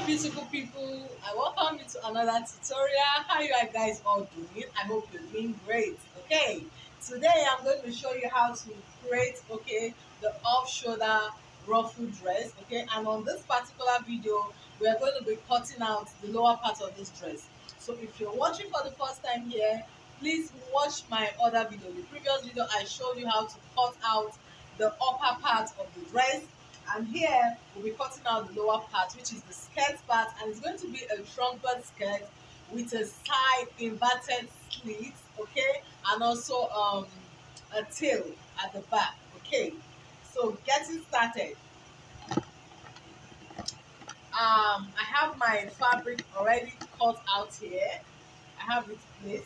beautiful people, I welcome you to another tutorial. How you guys all doing? I hope you're doing great. Okay, today I'm going to show you how to create the off-shoulder ruffle dress. Okay, and on this particular video we are going to be cutting out the lower part of this dress. So if you're watching for the first time here, please watch my other video. The previous video I showed you how to cut out the upper part of the dress, and here we'll be cutting out the lower part, which is the skirt part, and it's going to be a trumpet skirt with a side inverted slit, okay, and also a tail at the back. Okay, so getting started. I have my fabric already cut out here. I have it placed.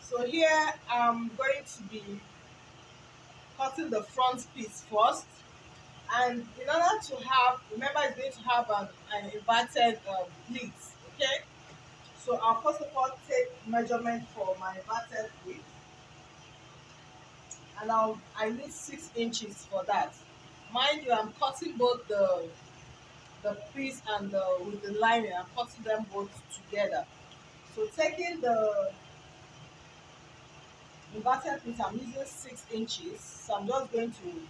So here I'm going to be cutting the front piece first. And in order to have, remember it's going to have an inverted pleat, okay? So I'll first of all take measurement for my inverted pleat, and I need 6 inches for that. Mind you, I'm cutting both the piece and with the lining. I'm cutting them both together. So taking the inverted pleat, I'm using 6 inches. So I'm just going to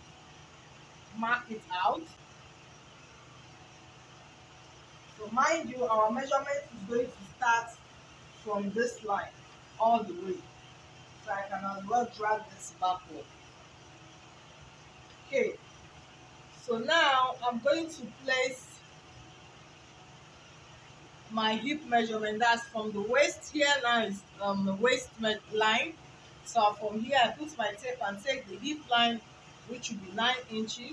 mark it out. So mind you, our measurement is going to start from this line all the way. So I can as well drag this backward. Okay, so now I'm going to place my hip measurement. That's from the waist here. Now is the waist line. So from here I put my tape and take the hip line, which will be 9 inches.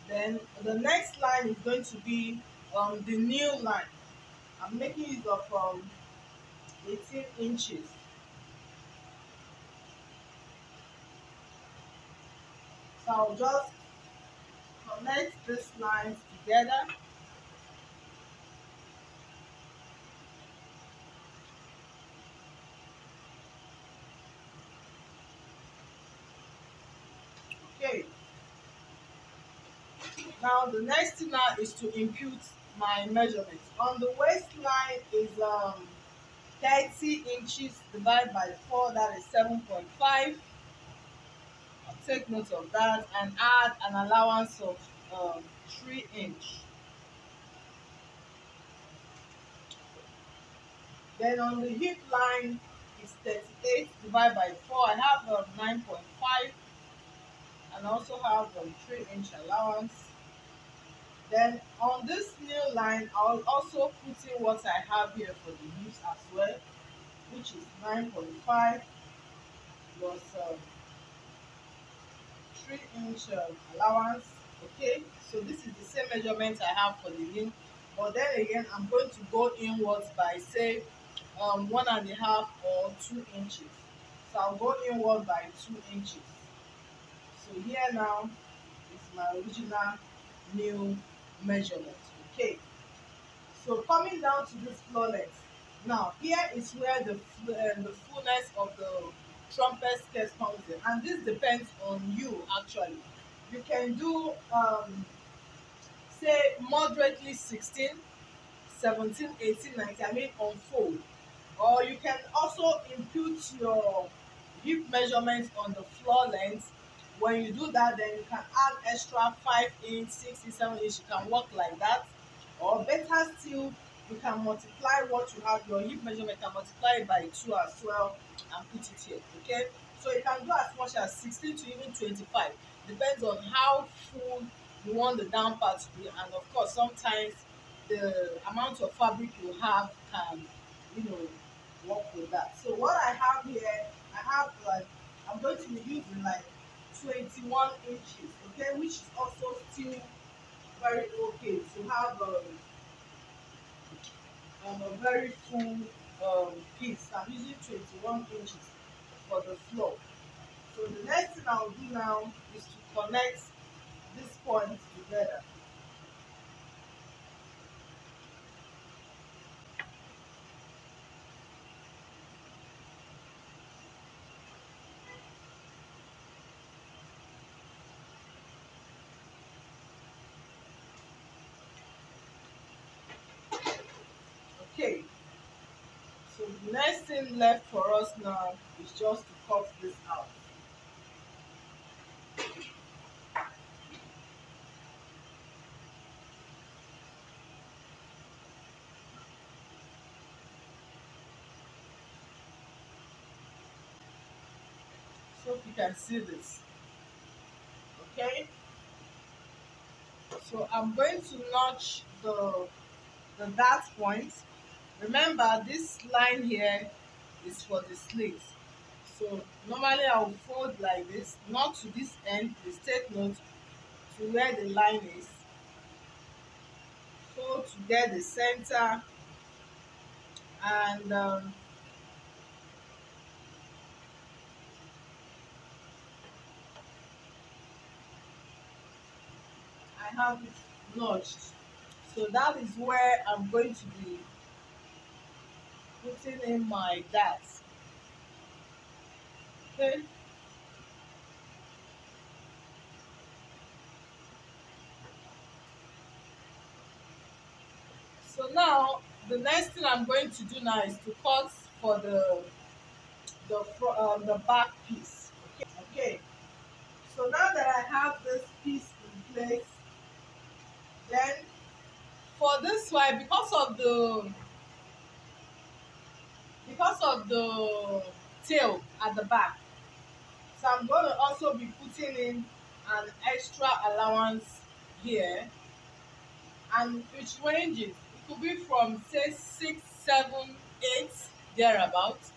Then the next line is going to be the new line. I'm making use of 18 inches. So I'll just connect these lines together. Okay. Now the next thing now is to impute my measurement. On the waistline is 30 inches divided by 4, that is 7.5. I'll take note of that and add an allowance of 3 inch. Then on the hip line is 38 divided by 4. I have 9.5 and also have 3 inch allowance. Then on this new line, I'll also put in what I have here for the hips as well, which is 9.5 plus 3 inch allowance. Okay, so this is the same measurement I have for the knee, but then again I'm going to go inwards by say 1.5 or 2 inches. So I'll go inward by 2 inches. So here now is my original new measurement. Okay, so coming down to this floor length, now here is where the fullness of the trumpet skirt comes in, and this depends on you. Actually, you can do say moderately 16, 17, 18, 19, I mean unfold, or you can also impute your hip measurement on the floor length. When you do that, then you can add extra 5 inch, 6 inch, 7 inch. You can work like that, or better still, you can multiply what you have, your hip measurement, can multiply it by 2 as well and put it here. Okay, so you can do as much as 16 to even 25, depends on how full you want the down part to be, and of course sometimes the amount of fabric you have can, you know, work with that. So what I have here, I have like, I'm going to be using like 21 inches, okay, which is also still very okay to have a very full piece. I'm using 21 inches for the floor. So the next thing I'll do now is to connect these points together. The next thing left for us now is just to cut this out. So you can see this. Okay, so I'm going to notch the dart point. Remember, this line here is for the slit. So normally I will fold like this, not to this end. Please take note to where the line is. Fold to get the center, and I have it notched. So that is where I'm going to be putting in my darts. Okay. So now the next thing I'm going to do now is to cut for the back piece. Okay. So now that I have this piece in place, then for this one, because of the tail at the back, so I'm going to also be putting in an extra allowance here, and which ranges, it could be from say 6, 7, 8 thereabouts,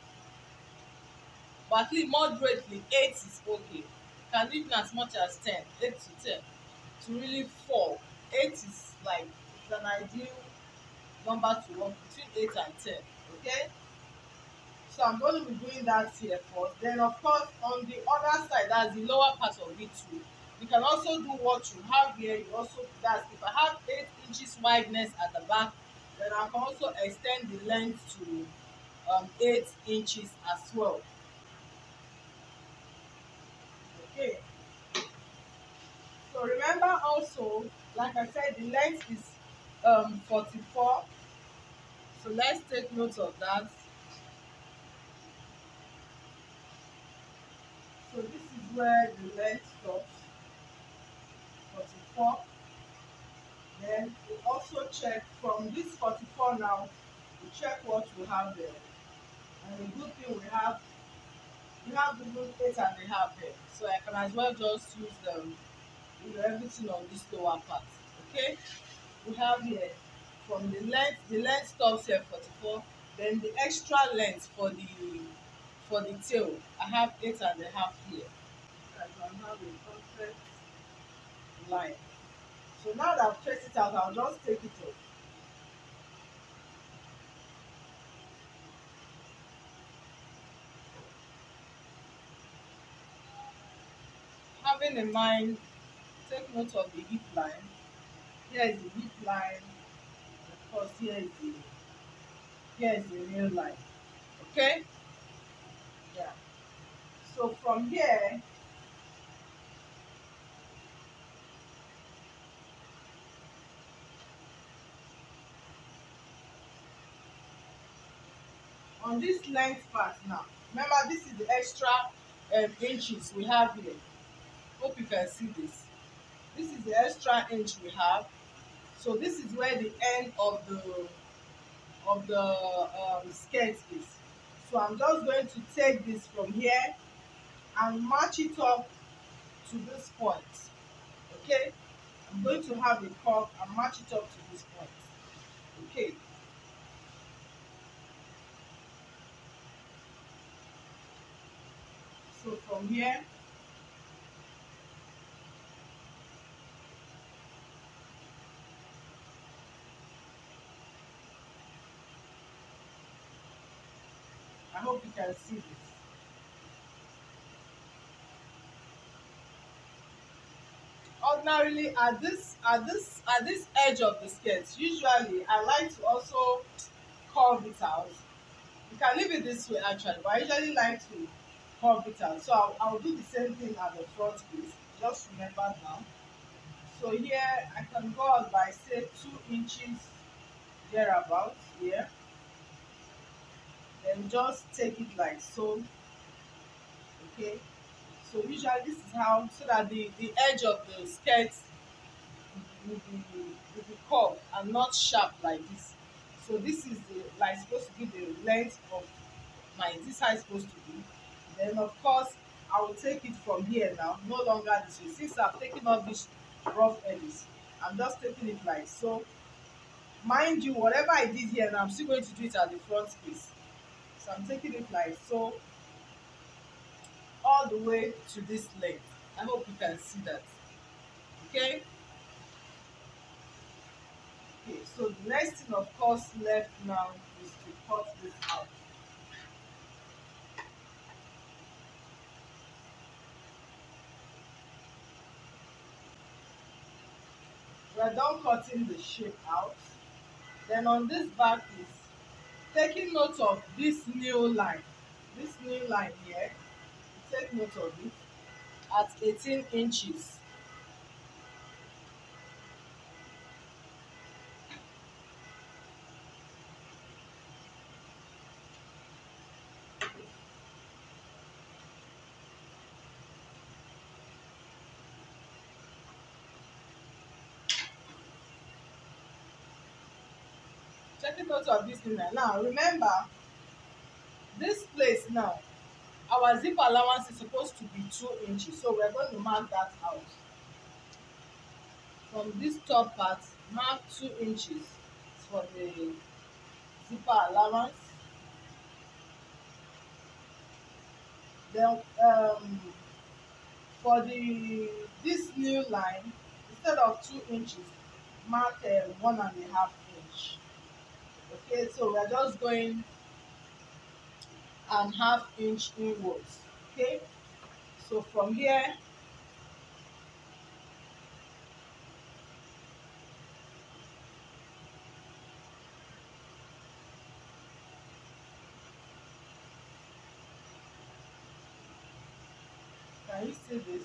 but at least moderately 8 is okay. Can even as much as 10, 8 to 10 to really fall. 8 is like, it's an ideal number to work between 8 and 10. Okay, so I'm going to be doing that here first. Then of course on the other side, that's the lower part of it too, you can also do what you have here. You also, that's if I have 8 inches wideness at the back, then I can also extend the length to 8 inches as well. Okay, so remember also, like I said, the length is 44. So let's take note of that. So this is where the length stops, 44. Then we also check from this 44 now, we check what we have there. And the good thing we have the good 8.5 here. So I can as well just use everything on this lower part. Okay? We have here from the length stops here 44, then the extra length for the tail, I have 8.5 here. I can have a perfect line. So now that I've traced it out, I'll just take it off. Having in mind, take note of the hip line. Here is the hip line. Of course, here is the nail line. Okay? Yeah. So from here, on this length part now, remember this is the extra inches we have here. Hope you can see this. This is the extra inch we have. So this is where the end of the skirt is. So I'm just going to take this from here and match it up to this point. Okay, I'm going to have a curve and match it up to this point. Okay, so from here, I hope you can see this. Ordinarily at this edge of the skirt, usually I like to also curve it out. You can leave it this way actually, but I usually like to curve it out. So I'll do the same thing at the front piece. Just remember now. So here I can go out by say 2 inches thereabouts here. then just take it like so. Okay, so usually this is how, so that the edge of the skirt will be curved and not sharp like this. So this is the, like, supposed to be the length of my, this how it's supposed to be. Then of course I will take it from here now, no longer this way. Since I've taken off these rough edges, I'm just taking it like so. Mind you, whatever I did here now, I'm still going to do it at the front piece. So I'm taking it like so, all the way to this length. I hope you can see that. Okay. Okay, so the next thing of course left now is to cut this out. We're done cutting the shape out. Then on this back piece, taking note of this new line. This new line here, take note of it at 18 inches. Taking note of this new line. Now remember, this place now, our zip allowance is supposed to be 2 inches. So we're going to mark that out. From this top part, mark 2 inches for the zipper allowance. Then for this new line, instead of 2 inches, mark 1.5 inch. Okay, so we're just going and half inch inwards. Okay, so from here, can you see this?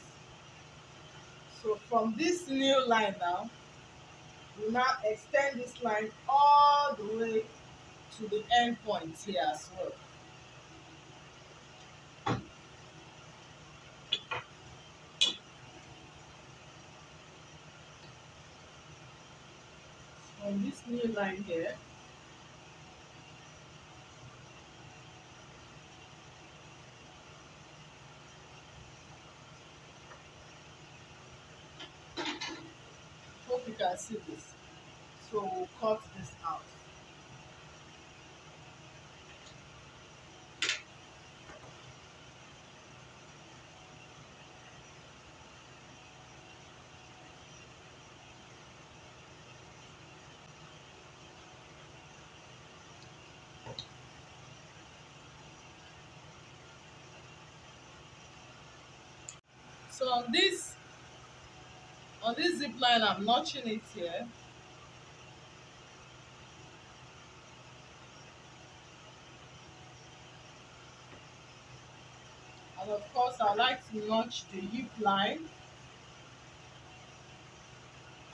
So from this new line now, we now extend this line all the way to the end point here as well. From this new line here, hope you can see this. So we'll cut this out. So on this zip line, I'm notching it here. And of course, I like to notch the hip line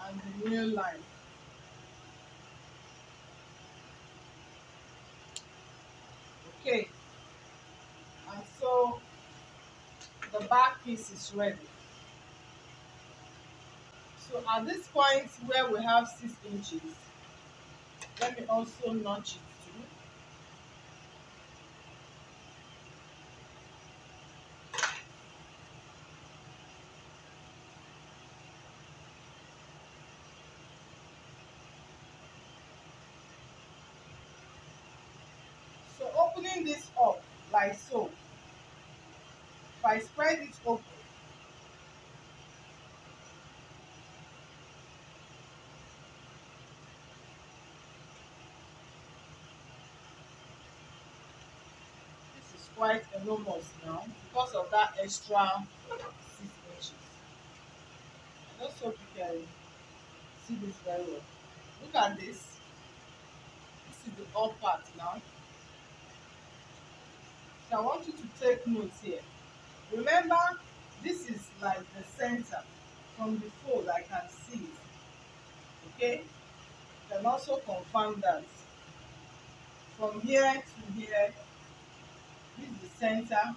and the nail line. Okay, and so the back piece is ready. So at this point where we have 6 inches, let me also notch it too. So opening this up like so, if I spread it open, this is quite enormous now because of that extra 6 inches. I just hope you can see this very well. Look at this. This is the up part now. So I want you to take notes here. Remember, this is like the center. From the fold, I can see it. Okay? You can also confirm that. From here to here, center.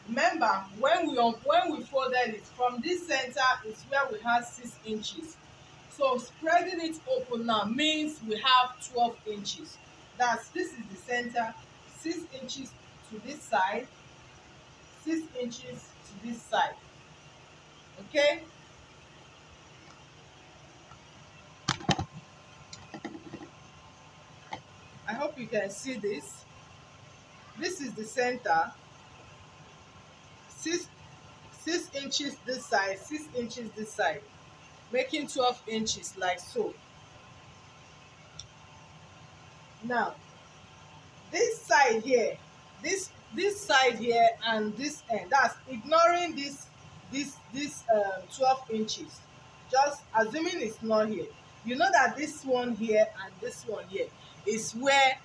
Remember, when we folded it, from this center is where we have 6 inches. So spreading it open now means we have 12 inches. This is the center, 6 inches to this side, 6 inches to this side. Okay? I hope you can see this. This is the center, 6 inches this side, 6 inches this side, making 12 inches like so. Now, this side here, this side here and this end, that's ignoring this 12 inches, just assuming it's not here. You know that this one here and this one here is where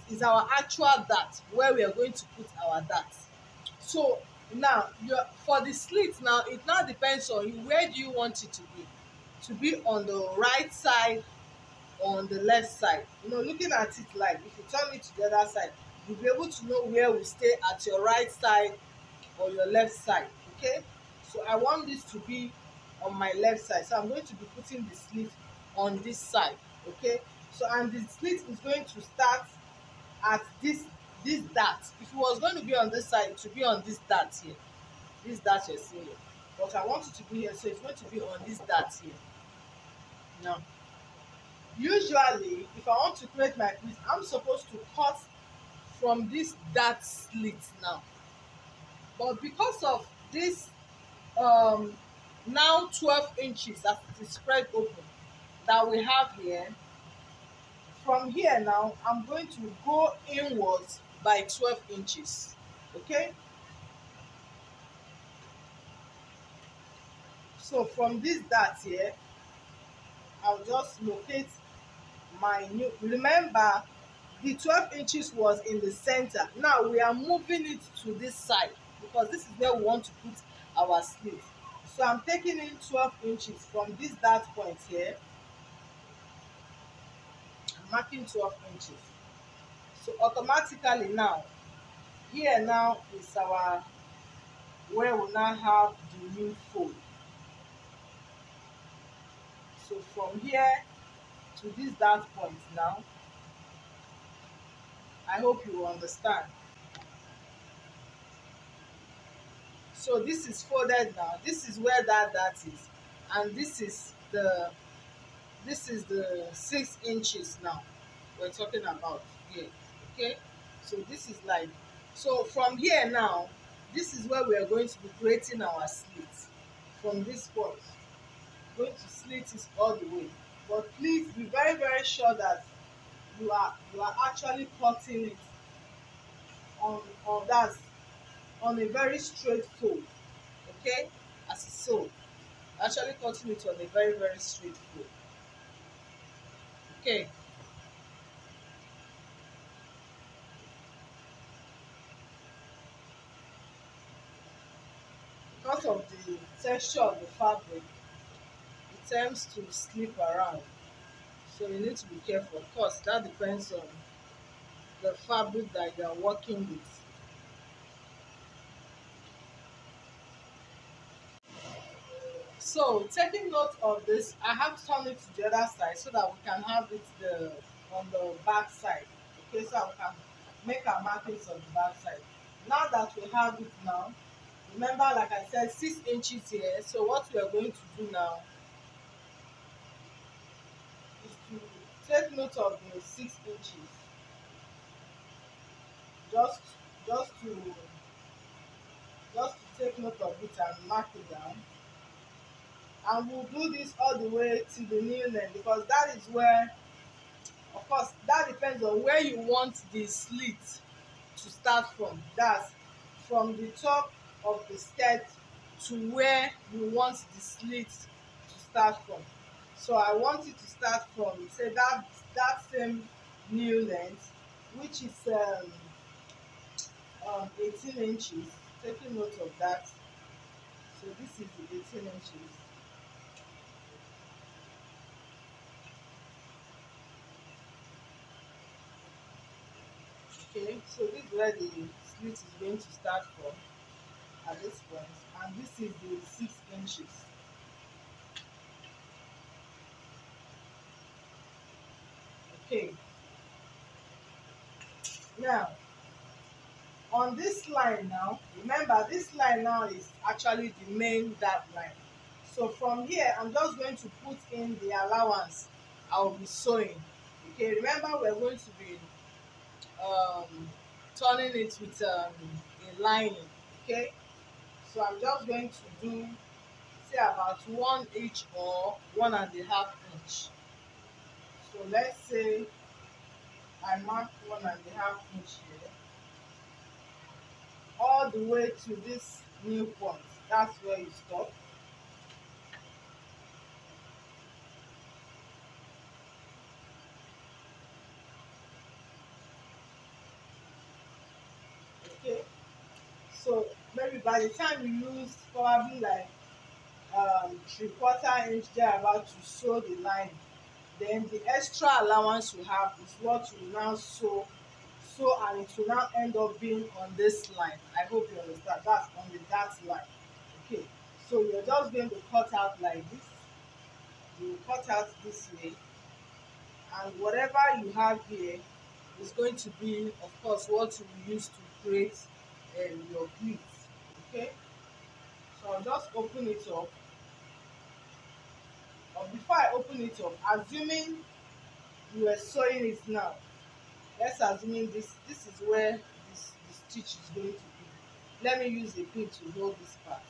is our actual dart, where we are going to put our dart. So now for the slit now, it now depends on you. Where do you want it to be on the right side, on the left side? You know, looking at it, like if you turn it to the other side, you'll be able to know where we stay, at your right side or your left side. Okay, so I want this to be on my left side, so I'm going to be putting the slit on this side. Okay, so and the slit is going to start at this dart. If it was going to be on this side, it would be on this dart here, this dart you're seeing here, but I want it to be here, so it's going to be on this dart here. Now, usually if I want to create my pleat, I'm supposed to cut from this dart slit now, but because of this now 12 inches that it is spread open that we have here, from here now I'm going to go inwards by 12 inches. Okay, so from this dart here, I'll just locate my new, remember the 12 inches was in the center. Now we are moving it to this side because this is where we want to put our slit. So I'm taking in 12 inches from this dart point here. I'm marking 12 inches. So automatically now, here now is our, where we now have the new fold. So from here to this dart point now, I hope you understand. So this is folded now. This is where that is, and this is the 6 inches now we're talking about here. Okay, so this is like, so from here now, this is where we are going to be creating our slit. From this point, going to slit it all the way, but please be very sure that you are actually cutting it on that, on a very straight fold. Okay, as it's so, actually cutting it on a very straight fold. Okay, because of the texture of the fabric, it tends to slip around, so you need to be careful. Of course, that depends on the fabric that you are working with. So taking note of this, I have to turn it to the other side so that we can have it on the back side. Okay, so we can make our markings on the back side. Now that we have it now, remember, like I said, 6 inches here. So what we are going to do now is to take note of the 6 inches. Just to take note of it and mark it down. And we'll do this all the way to the new length, because that is where, of course, that depends on where you want the slit to start from. That's from the top of the skirt to where you want the slit to start from. So I want it to start from, say, that same new length, which is 18 inches. Taking note of that. So this is the 18 inches. Okay, so this is where the slit is going to start from at this point, and this is the 6 inches. Okay, now on this line now, remember this line now is actually the main dart line. So from here I'm just going to put in the allowance I will be sewing. Okay, remember we're going to be turning it with a lining. Okay, so I'm just going to do, say, about 1 inch or 1.5 inch. So let's say I mark 1.5 inch here, all the way to this new point. That's where you stop. Okay, so maybe by the time you use probably like 3/4 inch there about to sew the line, then the extra allowance you have is what you now sew, and it will now end up being on this line. I hope you understand. That's on the dart line. Okay, so you're just going to cut out like this. You cut out this way, and whatever you have here is going to be, of course, what you will use to create your pleats. Okay, so I'll just open it up. Or before I open it up, assuming you are sewing it now, let's assume this is where the stitch is going to be. Let me use a pin to hold this part.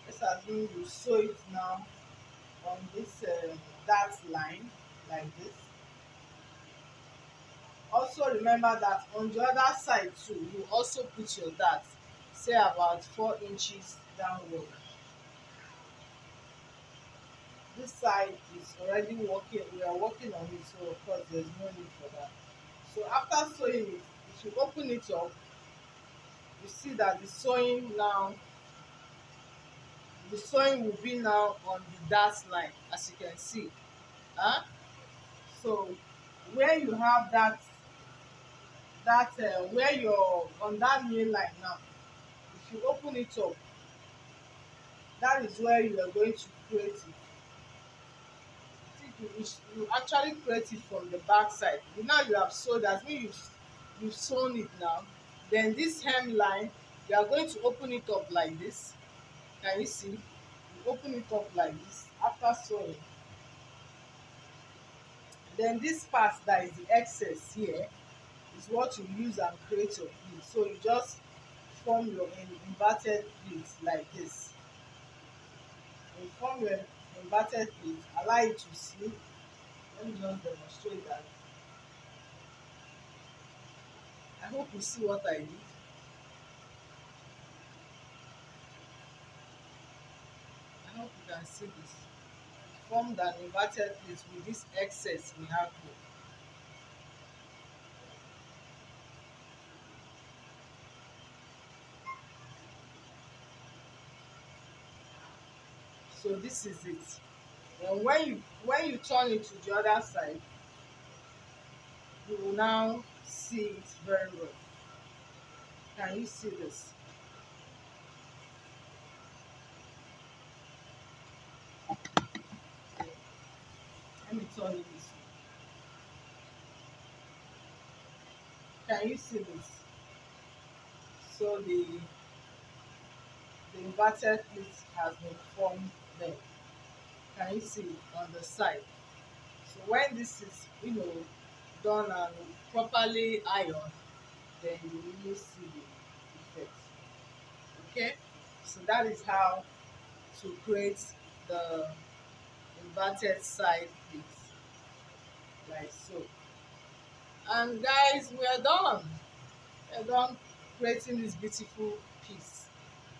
Let's assume you sew it now on this dart line like this. Also remember that on the other side too, you also put your dart, say about 4 inches downward. This side is already working, we are working on it, so of course there's no need for that. So after sewing it, if you open it up, you see that the sewing will be now on the dart line, as you can see. So where you have that where you're on that main line now, if you open it up, that is where you are going to create it. I think you actually create it from the back side. Now you have sewed, as when you've sewn it now, then this hem line, you are going to open it up like this. Can you see? You open it up like this after sewing. Then this part that is the excess here is what you use and create your pleat. So you just form your inverted pleat like this. You form your inverted pleat, allow it to slip. Let me just demonstrate that. I hope you see what I did. I hope you can see this. Formed an inverted pleat with this excess we have here. So this is it. And when you turn it to the other side, you will now see it very well. Can you see this? Let me turn it this way. Can you see this? So the inverted pleat has been formed there. Can you see it on the side? So when this is done and properly ironed, then you really see the effect. Okay, so that is how to create the inverted side pleat, like so. And guys, we are done. We are done creating this beautiful piece.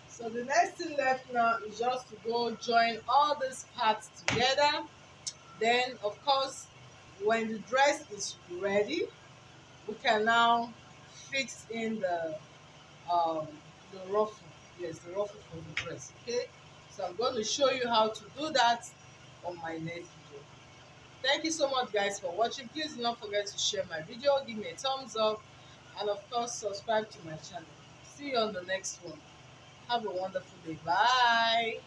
So the next thing left now is just to go join all these parts together. Then of course, when the dress is ready, we can now fix in the ruffle. Yes, the ruffle for the dress. Okay, so I'm going to show you how to do that on my next video. Thank you so much, guys, for watching. Please do not forget to share my video, give me a thumbs up, and of course subscribe to my channel. See you on the next one. Have a wonderful day. Bye.